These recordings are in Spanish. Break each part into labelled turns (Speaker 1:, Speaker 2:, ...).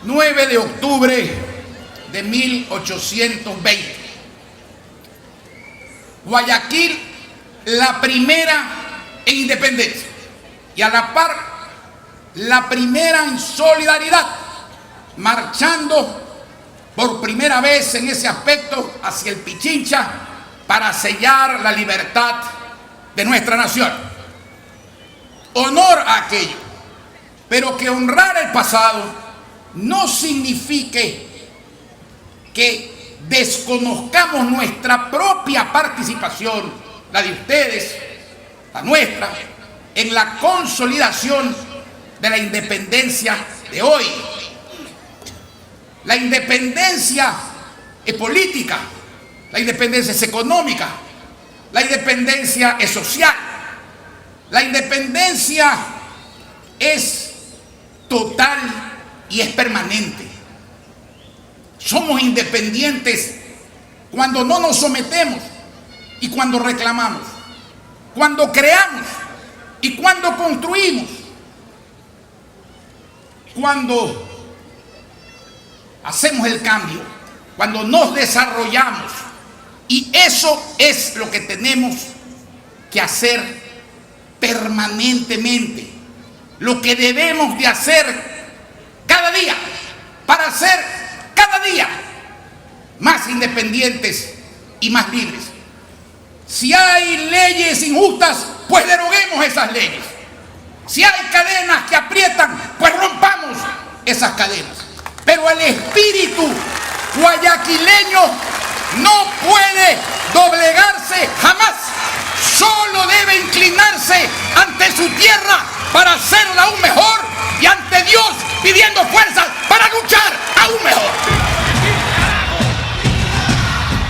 Speaker 1: 9 de octubre de 1820. Guayaquil, la primera en independencia y a la par la primera en solidaridad, marchando por primera vez en ese aspecto hacia el Pichincha para sellar la libertad de nuestra nación. Honor a aquello, pero que honrar el pasado no signifique que desconozcamos nuestra propia participación, la de ustedes, la nuestra, en la consolidación de la independencia de hoy. La independencia es política, la independencia es económica, la independencia es social, la independencia es total y es permanente. Somos independientes cuando no nos sometemos y cuando reclamamos, cuando creamos y cuando construimos, cuando hacemos el cambio, cuando nos desarrollamos. Y eso es lo que tenemos que hacer permanentemente, lo que debemos de hacer cada día para ser cada día más independientes y más libres. Si hay leyes injustas, pues deroguemos esas leyes. Si hay cadenas que aprietan, pues rompamos esas cadenas. Pero el espíritu guayaquileño no puede doblegarse jamás. Solo debe inclinarse ante su tierra para hacerla aún mejor y ante Dios pidiendo fuerzas para luchar aún mejor.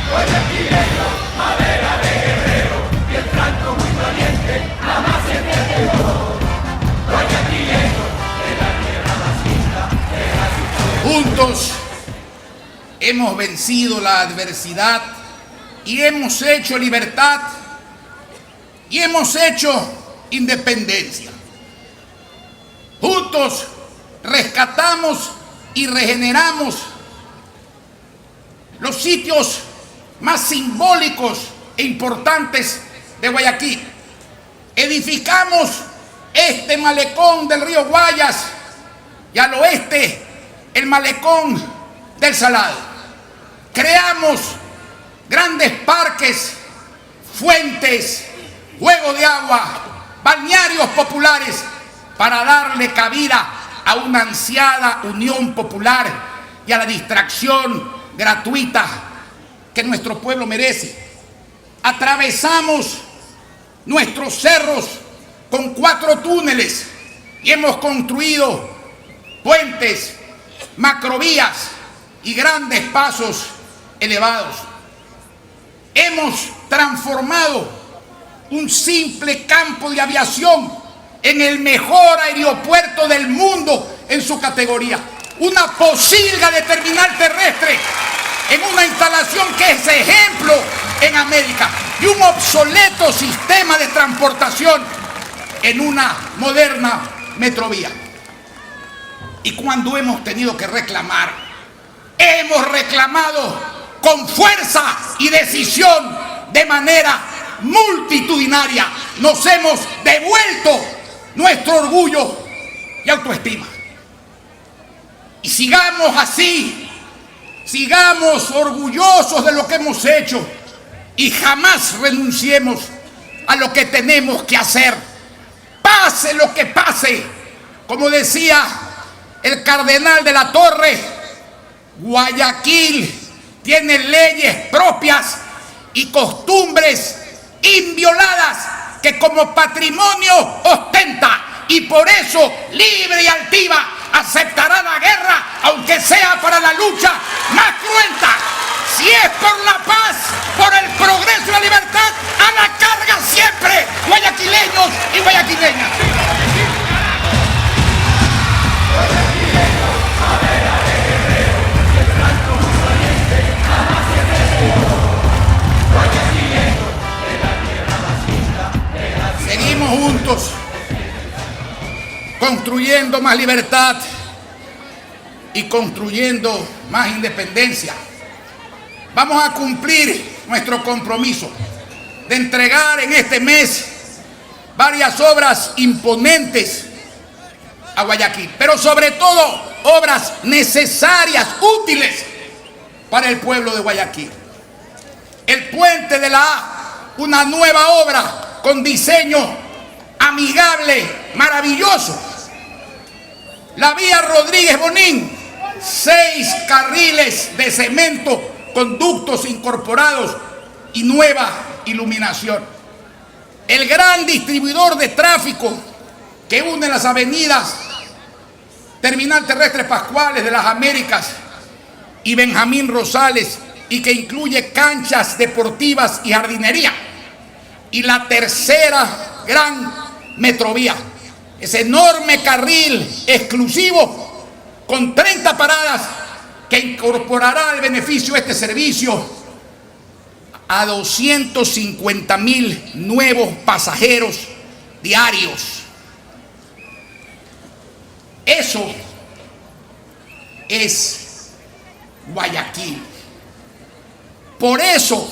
Speaker 2: Guayaquileño, madera de guerrero, y el franco muy valiente, la más enriquecedor. Guayaquileño, de la tierra más linda, de la
Speaker 1: Juntos hemos vencido la adversidad y hemos hecho libertad y hemos hecho independencia. Juntos rescatamos y regeneramos los sitios más simbólicos e importantes de Guayaquil. Edificamos este malecón del río Guayas y al oeste el malecón del Salado. Creamos grandes parques, fuentes, juegos de agua, balnearios populares para darle cabida a una ansiada unión popular y a la distracción gratuita que nuestro pueblo merece. Atravesamos nuestros cerros con 4 túneles y hemos construido puentes, macrovías y grandes pasos elevados. Hemos transformado un simple campo de aviación en el mejor aeropuerto del mundo en su categoría. Una posilga de terminal terrestre en una instalación que es ejemplo en América y un obsoleto sistema de transportación en una moderna metrovía. Y cuando hemos tenido que reclamar, hemos reclamado con fuerza y decisión de manera multitudinaria. Nos hemos devuelto nuestro orgullo y autoestima. Y sigamos así, sigamos orgullosos de lo que hemos hecho y jamás renunciemos a lo que tenemos que hacer. Pase lo que pase, como decía el cardenal de la Torre, Guayaquil tiene leyes propias y costumbres invioladas que como patrimonio ostenta, y por eso libre y altiva aceptará la guerra, aunque sea para la lucha más cruenta. Si es por la paz, por el progreso y la libertad, a la carga siempre, guayaquileños y guayaquileñas. Seguimos juntos construyendo más libertad y construyendo más independencia. Vamos a cumplir nuestro compromiso de entregar en este mes varias obras imponentes a Guayaquil, pero sobre todo obras necesarias, útiles para el pueblo de Guayaquil. El puente de la A, una nueva obra con diseño amigable, maravilloso. La vía Rodríguez Bonín, 6 carriles de cemento, conductos incorporados y nueva iluminación. El gran distribuidor de tráfico que une las avenidas Terminal Terrestre Pascuales de las Américas y Benjamín Rosales, y que incluye canchas deportivas y jardinería. Y la tercera gran metrovía, ese enorme carril exclusivo con 30 paradas que incorporará al beneficio de este servicio a 250,000 nuevos pasajeros diarios. Eso es Guayaquil. Por eso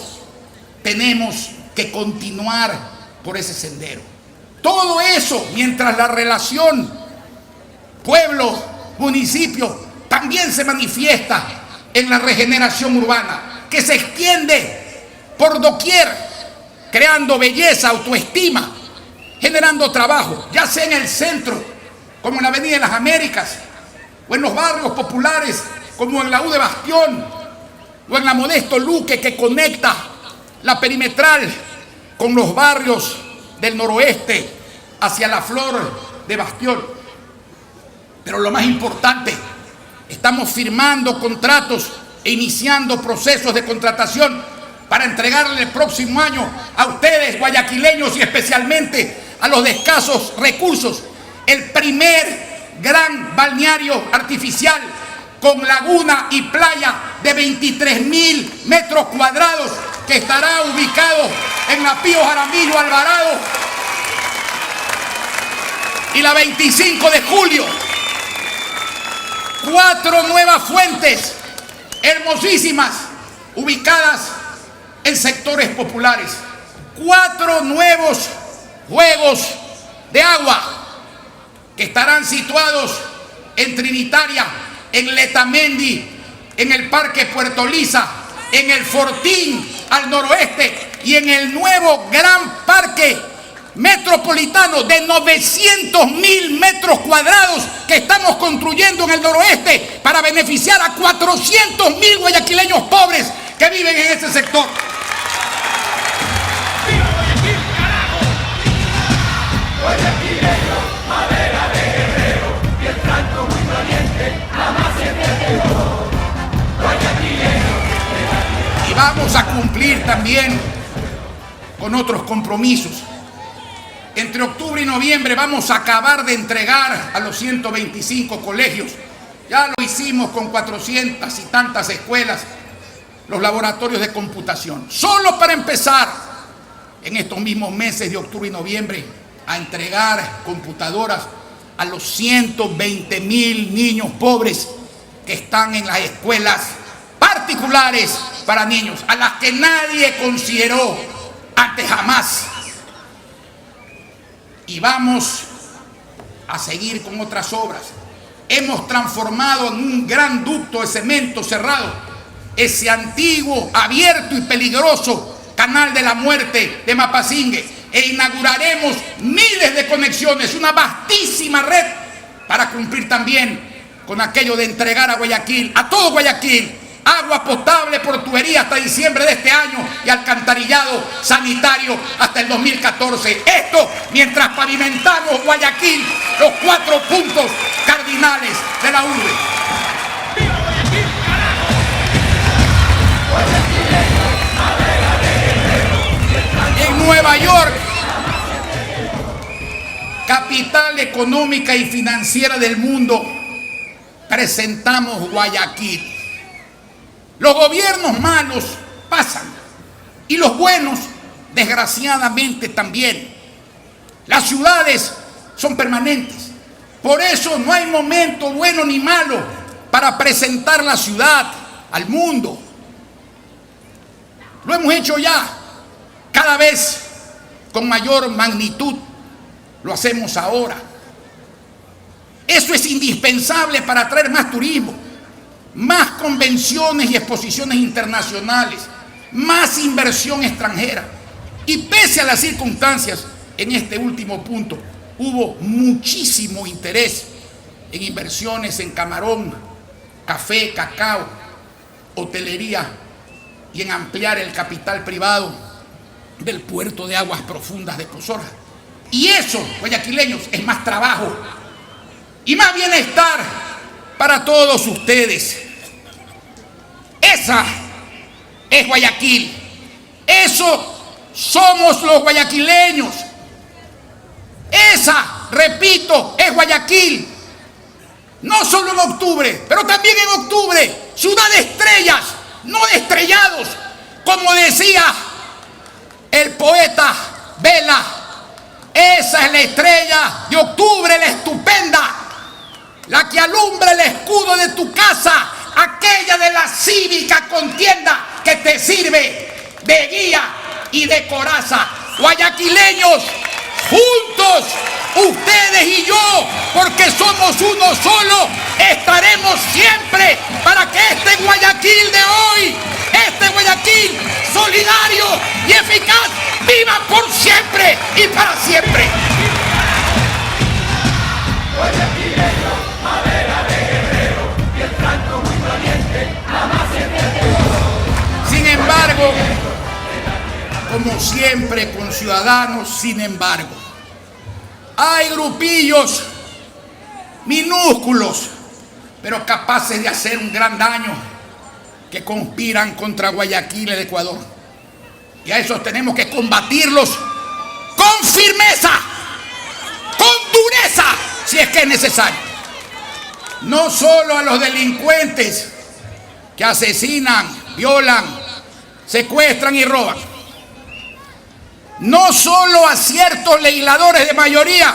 Speaker 1: tenemos que continuar por ese sendero. Todo eso mientras la relación pueblo-municipio también se manifiesta en la regeneración urbana, que se extiende por doquier, creando belleza, autoestima, generando trabajo, ya sea en el centro, como en la Avenida de las Américas, o en los barrios populares, como en la U de Bastión, o en la Modesto Luque, que conecta la perimetral con los barrios del noroeste hacia la Flor de Bastión. Pero lo más importante, estamos firmando contratos e iniciando procesos de contratación para entregarle el próximo año a ustedes, guayaquileños, y especialmente a los de escasos recursos, el primer gran balneario artificial con laguna y playa de 23,000 metros cuadrados, que estará ubicado en la Pío Jaramillo Alvarado y la 25 de julio. 4 nuevas fuentes hermosísimas ubicadas en sectores populares. 4 nuevos juegos de agua que estarán situados en Trinitaria, en Letamendi, en el Parque Puerto Lisa, en el Fortín al noroeste y en el nuevo gran parque metropolitano de 900,000 metros cuadrados que estamos construyendo en el noroeste para beneficiar a 400,000 guayaquileños pobres que viven en ese sector. Y vamos a cumplir también con otros compromisos. Entre octubre y noviembre vamos a acabar de entregar a los 125 colegios, ya lo hicimos con 400 y tantas escuelas, los laboratorios de computación. Solo para empezar, en estos mismos meses de octubre y noviembre, a entregar computadoras a los 120,000 niños pobres que están en las escuelas particulares para niños, a las que nadie consideró antes jamás. Y vamos a seguir con otras obras. Hemos transformado en un gran ducto de cemento cerrado ese antiguo, abierto y peligroso Canal de la Muerte de Mapasingue, e inauguraremos miles de conexiones, una vastísima red para cumplir también con aquello de entregar a Guayaquil, a todo Guayaquil, agua potable por tubería hasta diciembre de este año y alcantarillado sanitario hasta el 2014. Esto mientras pavimentamos Guayaquil, los 4 puntos cardinales de la urbe. En Nueva York, capital económica y financiera del mundo, presentamos Guayaquil. Los gobiernos malos pasan y los buenos, desgraciadamente, también. Las ciudades son permanentes. Por eso no hay momento bueno ni malo para presentar la ciudad al mundo. Lo hemos hecho ya, cada vez con mayor magnitud. Lo hacemos ahora. Eso es indispensable para atraer más turismo, más convenciones y exposiciones internacionales, más inversión extranjera. Y pese a las circunstancias, en este último punto, hubo muchísimo interés en inversiones en camarón, café, cacao, hotelería y en ampliar el capital privado del puerto de aguas profundas de Pozorra. Y eso, guayaquileños, es más trabajo y más bienestar para todos ustedes. Esa es Guayaquil. Eso somos los guayaquileños. Esa, repito, es Guayaquil. No solo en octubre, pero también en octubre. Ciudad de estrellas, no de estrellados. Como decía el poeta Vela, esa es la estrella de octubre, la estupenda, la que alumbra el escudo de tu casa, aquella de la cívica contienda que te sirve de guía y de coraza. Guayaquileños, juntos, ustedes y yo, porque somos uno solo, estaremos siempre para que este Guayaquil de hoy, este Guayaquil solidario y eficaz, viva por siempre y para siempre.
Speaker 2: Guayaquileño, madera de guerrero, y el franco muy valiente, jamás se pierde.
Speaker 1: Sin embargo, como siempre con ciudadanos, sin embargo, hay grupillos minúsculos, pero capaces de hacer un gran daño, que conspiran contra Guayaquil y el Ecuador. Y a esos tenemos que combatirlos con firmeza, con dureza, si es que es necesario. No solo a los delincuentes que asesinan, violan, secuestran y roban. No solo a ciertos legisladores de mayoría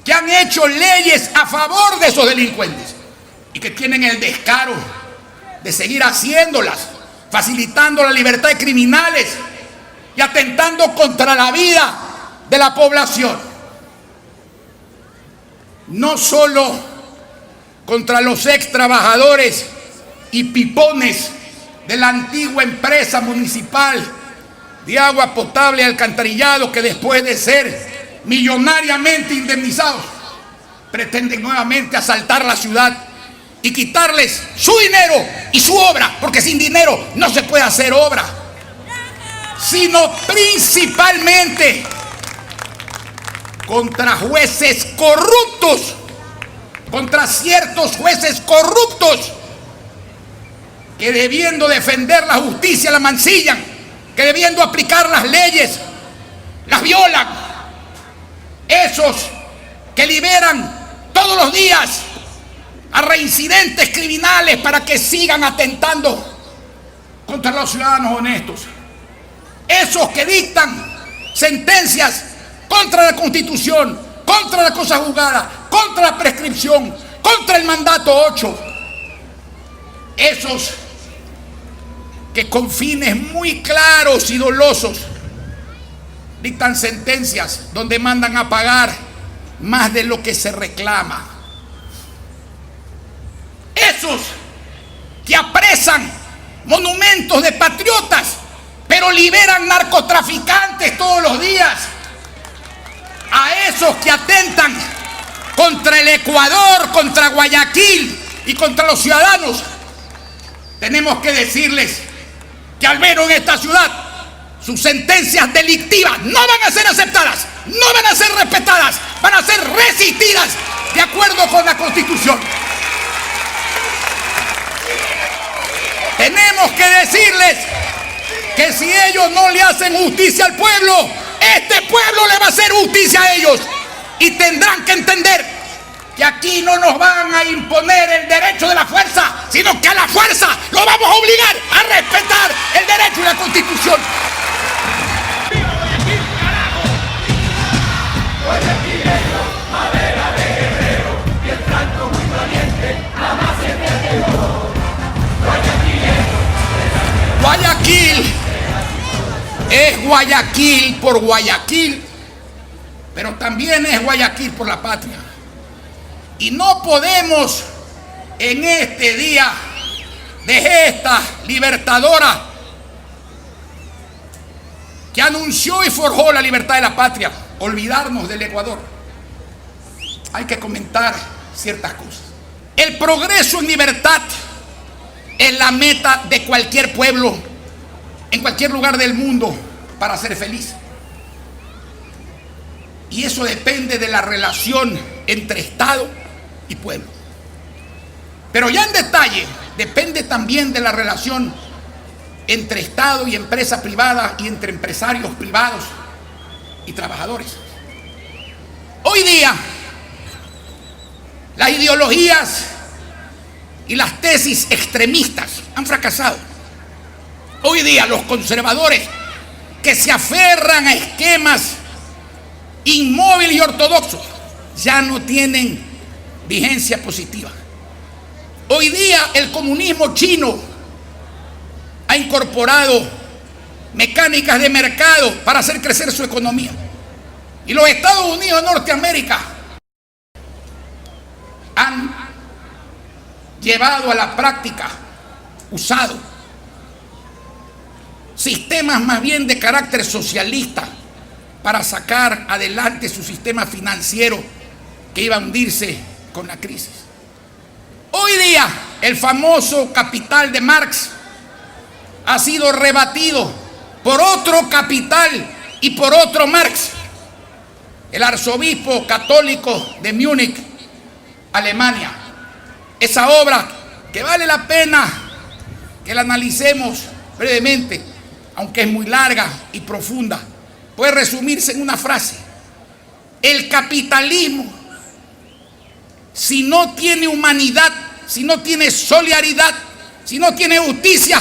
Speaker 1: que han hecho leyes a favor de esos delincuentes y que tienen el descaro de seguir haciéndolas, facilitando la libertad de criminales y atentando contra la vida de la población. No solo contra los ex trabajadores y pipones de la antigua empresa municipal de agua potable y alcantarillado, que después de ser millonariamente indemnizados pretenden nuevamente asaltar la ciudad y quitarles su dinero y su obra, porque sin dinero no se puede hacer obra, sino principalmente contra jueces corruptos, contra ciertos jueces corruptos que, debiendo defender la justicia, la mancillan, que debiendo aplicar las leyes, las violan. Esos que liberan todos los días a reincidentes criminales para que sigan atentando contra los ciudadanos honestos. Esos que dictan sentencias contra la Constitución, contra la cosa juzgada, contra la prescripción, contra el mandato 8. Esos que con fines muy claros y dolosos dictan sentencias donde mandan a pagar más de lo que se reclama. Esos que apresan monumentos de patriotas, pero liberan narcotraficantes todos los días. A esos que atentan contra el Ecuador, contra Guayaquil y contra los ciudadanos, tenemos que decirles que al menos en esta ciudad sus sentencias delictivas no van a ser aceptadas, no van a ser respetadas, van a ser resistidas de acuerdo con la Constitución. Tenemos que decirles que si ellos no le hacen justicia al pueblo, este pueblo le va a hacer justicia a ellos, y tendrán que entender que aquí no nos van a imponer el derecho de la fuerza, sino que a la fuerza lo vamos a obligar a respetar el derecho y la Constitución.
Speaker 2: Guayaquileño, madera de guerrero, y el franco muy valiente, jamás se
Speaker 1: Guayaquil es Guayaquil por Guayaquil, pero también es Guayaquil por la patria. Y no podemos en este día de gesta libertadora que anunció y forjó la libertad de la patria olvidarnos del Ecuador. Hay que comentar ciertas cosas. El progreso en libertad es la meta de cualquier pueblo en cualquier lugar del mundo para ser feliz. Y eso depende de la relación entre Estado y pueblo. Pero ya en detalle, depende también de la relación entre Estado y empresa privada y entre empresarios privados y trabajadores. Hoy día, las ideologías y las tesis extremistas han fracasado. Hoy día los conservadores que se aferran a esquemas inmóviles y ortodoxos ya no tienen vigencia positiva. Hoy día el comunismo chino ha incorporado mecánicas de mercado para hacer crecer su economía. Y los Estados Unidos de Norteamérica han llevado a la práctica, usado sistemas más bien de carácter socialista para sacar adelante su sistema financiero que iba a hundirse con la crisis. Hoy día el famoso capital de Marx ha sido rebatido por otro capital y por otro Marx. El arzobispo católico de Múnich, Alemania. Esa obra que vale la pena que la analicemos brevemente, aunque es muy larga y profunda, puede resumirse en una frase: el capitalismo, si no tiene humanidad, si no tiene solidaridad, si no tiene justicia,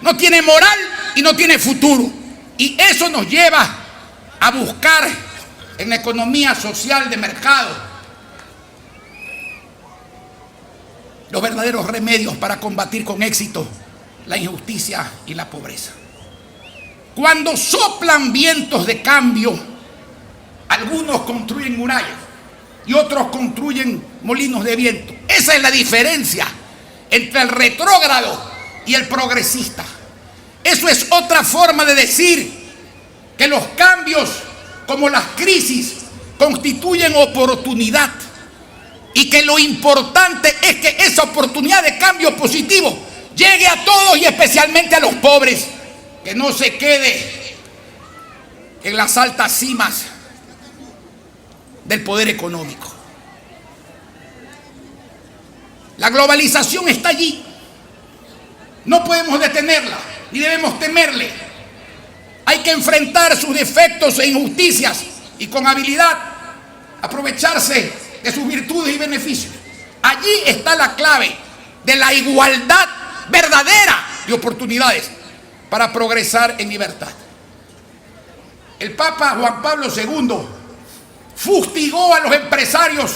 Speaker 1: no tiene moral y no tiene futuro. Y eso nos lleva a buscar en la economía social de mercado los verdaderos remedios para combatir con éxito la injusticia y la pobreza. Cuando soplan vientos de cambio, algunos construyen murallas y otros construyen molinos de viento. Esa es la diferencia entre el retrógrado y el progresista. Eso es otra forma de decir que los cambios, como las crisis, constituyen oportunidad, y que lo importante es que esa oportunidad de cambio positivo llegue a todos y especialmente a los pobres, que no se quede en las altas cimas del poder económico. La globalización está allí, no podemos detenerla ni debemos temerle. Hay que enfrentar sus defectos e injusticias y con habilidad aprovecharse de sus virtudes y beneficios. Allí está la clave de la igualdad verdadera de oportunidades para progresar en libertad. El Papa Juan Pablo II fustigó a los empresarios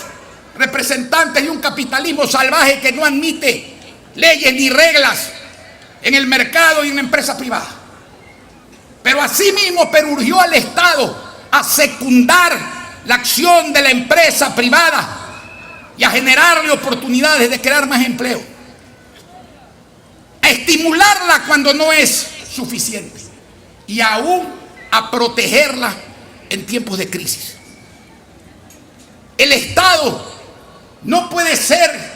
Speaker 1: representantes de un capitalismo salvaje que no admite leyes ni reglas en el mercado y en la empresa privada. Pero asimismo perurgió al Estado a secundar la acción de la empresa privada y a generarle oportunidades de crear más empleo, a estimularla cuando no es suficiente y aún a protegerla en tiempos de crisis. El Estado no puede ser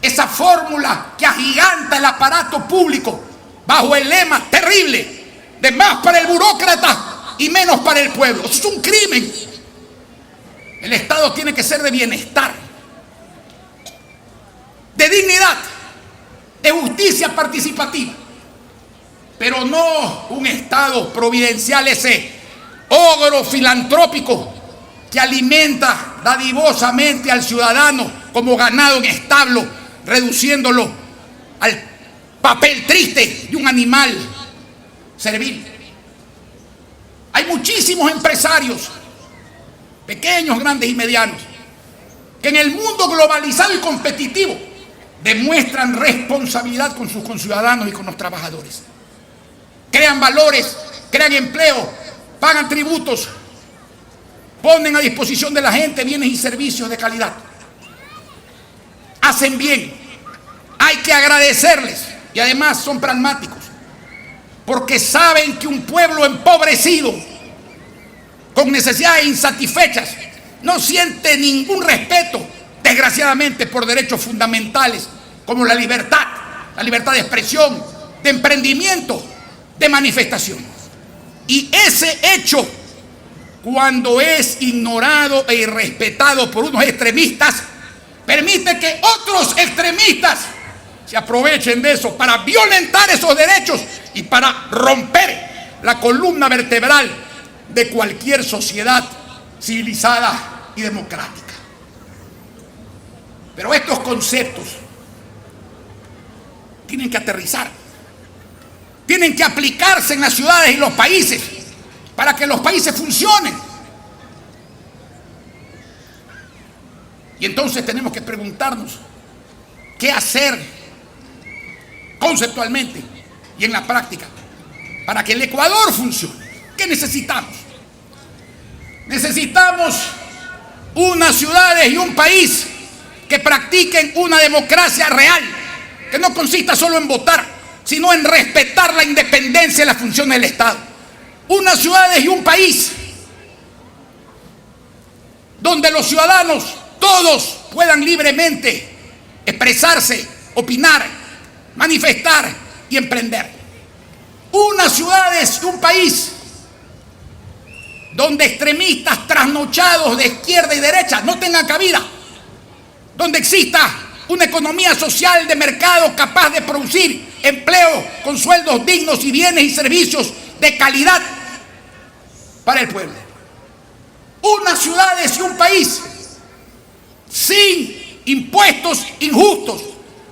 Speaker 1: esa fórmula que agiganta el aparato público bajo el lema terrible de más para el burócrata y menos para el pueblo. Eso es un crimen. El Estado tiene que ser de bienestar, de dignidad, de justicia participativa, pero no un Estado providencial, ese ogro filantrópico que alimenta dadivosamente al ciudadano como ganado en establo, reduciéndolo al papel triste de un animal servil. Hay muchísimos empresarios, pequeños, grandes y medianos, que en el mundo globalizado y competitivo demuestran responsabilidad con sus conciudadanos y con los trabajadores. crean valores, crean empleo, pagan tributos, ponen a disposición de la gente bienes y servicios de calidad. Hacen bien, hay que agradecerles y además son pragmáticos, porque saben que un pueblo empobrecido, con necesidades insatisfechas, no siente ningún respeto, desgraciadamente, por derechos fundamentales como la libertad de expresión, de emprendimiento, de manifestación. Y ese hecho, cuando es ignorado e irrespetado por unos extremistas, permite que otros extremistas se aprovechen de eso para violentar esos derechos y para romper la columna vertebral de cualquier sociedad civilizada y democrática. Pero estos conceptos tienen que aterrizar, tienen que aplicarse en las ciudades y los países para que los países funcionen. Y entonces tenemos que preguntarnos qué hacer conceptualmente y en la práctica para que el Ecuador funcione. ¿Qué necesitamos? Necesitamos unas ciudades y un país que practiquen una democracia real, que no consista solo en votar, sino en respetar la independencia y las funciones del Estado. Unas ciudades y un país donde los ciudadanos todos puedan libremente expresarse, opinar, manifestar y emprender. Unas ciudades y un país donde extremistas trasnochados de izquierda y derecha no tengan cabida, donde exista una economía social de mercado capaz de producir empleo con sueldos dignos y bienes y servicios de calidad para el pueblo. Unas ciudades y un país sin impuestos injustos,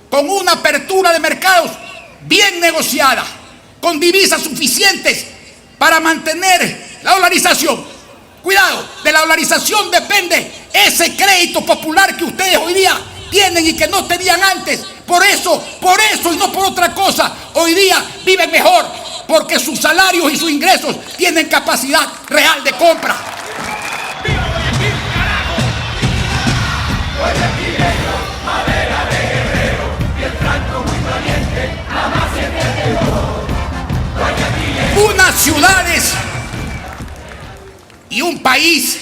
Speaker 1: con una apertura de mercados bien negociada, con divisas suficientes para mantener la dolarización. Cuidado, de la dolarización depende ese crédito popular que ustedes hoy día tienen y que no tenían antes. Por eso y no por otra cosa, hoy día viven mejor, porque sus salarios y sus ingresos tienen capacidad real de compra. Unas ciudades y un país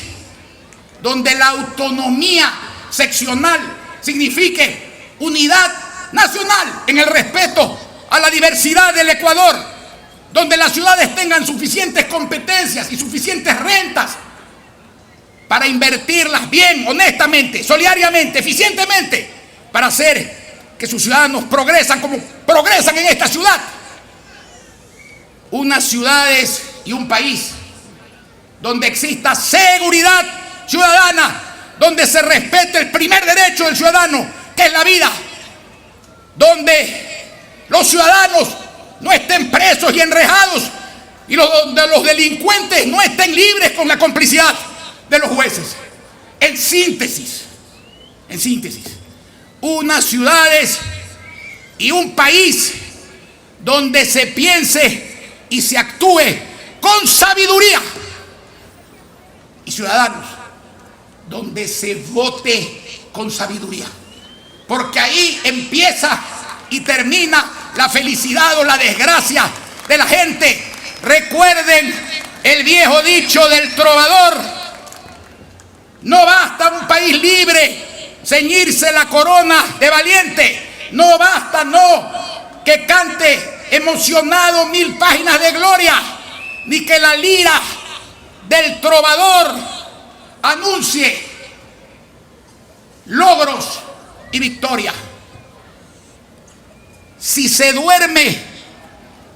Speaker 1: donde la autonomía seccional signifique unidad nacional en el respeto a la diversidad del Ecuador, donde las ciudades tengan suficientes competencias y suficientes rentas para invertirlas bien, honestamente, solidariamente, eficientemente, para hacer que sus ciudadanos progresan como progresan en esta ciudad. Unas ciudades y un país donde exista seguridad ciudadana, donde se respete el primer derecho del ciudadano, que es la vida, donde los ciudadanos no estén presos y enrejados y donde los delincuentes no estén libres con la complicidad de los jueces. En síntesis, unas ciudades y un país donde se piense y se actúe con sabiduría, y ciudadanos donde se vote con sabiduría, porque ahí empieza y termina la felicidad o la desgracia de la gente. Recuerden el viejo dicho del trovador: no basta un país libre ceñirse la corona de valiente, no basta que cante emocionado 1000 páginas de gloria, ni que la lira del trovador anuncie logros y victoria. Si se duerme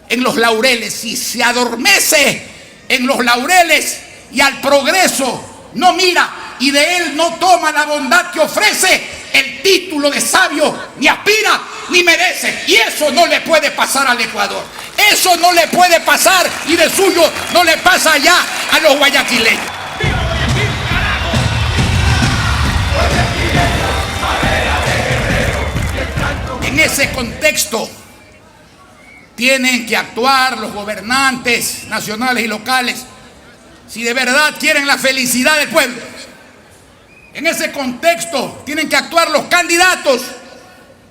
Speaker 1: en los laureles, si se adormece en los laureles y al progreso no mira y de él no toma la bondad que ofrece, el título de sabio ni aspira ni merece. Y eso no le puede pasar al Ecuador, eso no le puede pasar, y de suyo no le pasa allá a los guayaquileños. En ese contexto tienen que actuar los gobernantes nacionales y locales si de verdad quieren la felicidad del pueblo. En ese contexto tienen que actuar los candidatos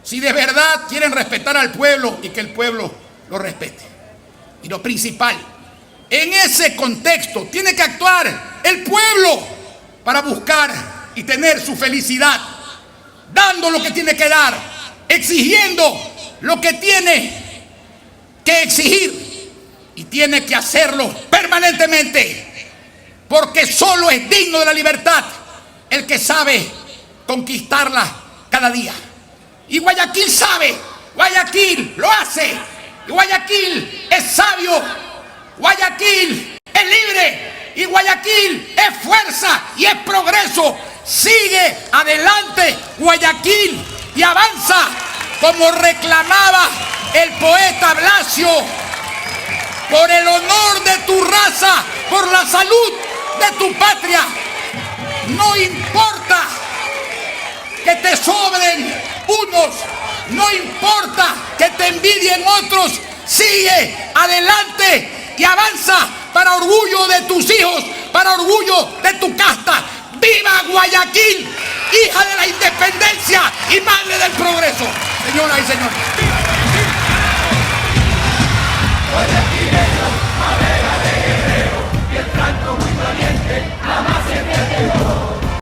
Speaker 1: si de verdad quieren respetar al pueblo y que el pueblo lo respete. Y lo principal, en ese contexto tiene que actuar el pueblo para buscar y tener su felicidad, dando lo que tiene que dar, exigiendo lo que tiene que exigir, y tiene que hacerlo permanentemente, porque solo es digno de la libertad el que sabe conquistarla cada día. Y Guayaquil sabe, Guayaquil lo hace, Guayaquil es sabio, Guayaquil es libre, y Guayaquil es fuerza y es progreso. Sigue adelante Guayaquil y avanza como reclamaba el poeta Blasio, por el honor de tu raza, por la salud de tu patria. No importa que te sobren unos, no importa que te envidien otros, sigue adelante y avanza para orgullo de tus hijos, para orgullo de tu casta. ¡Viva Guayaquil, hija de la independencia y madre del progreso! Señoras y señores.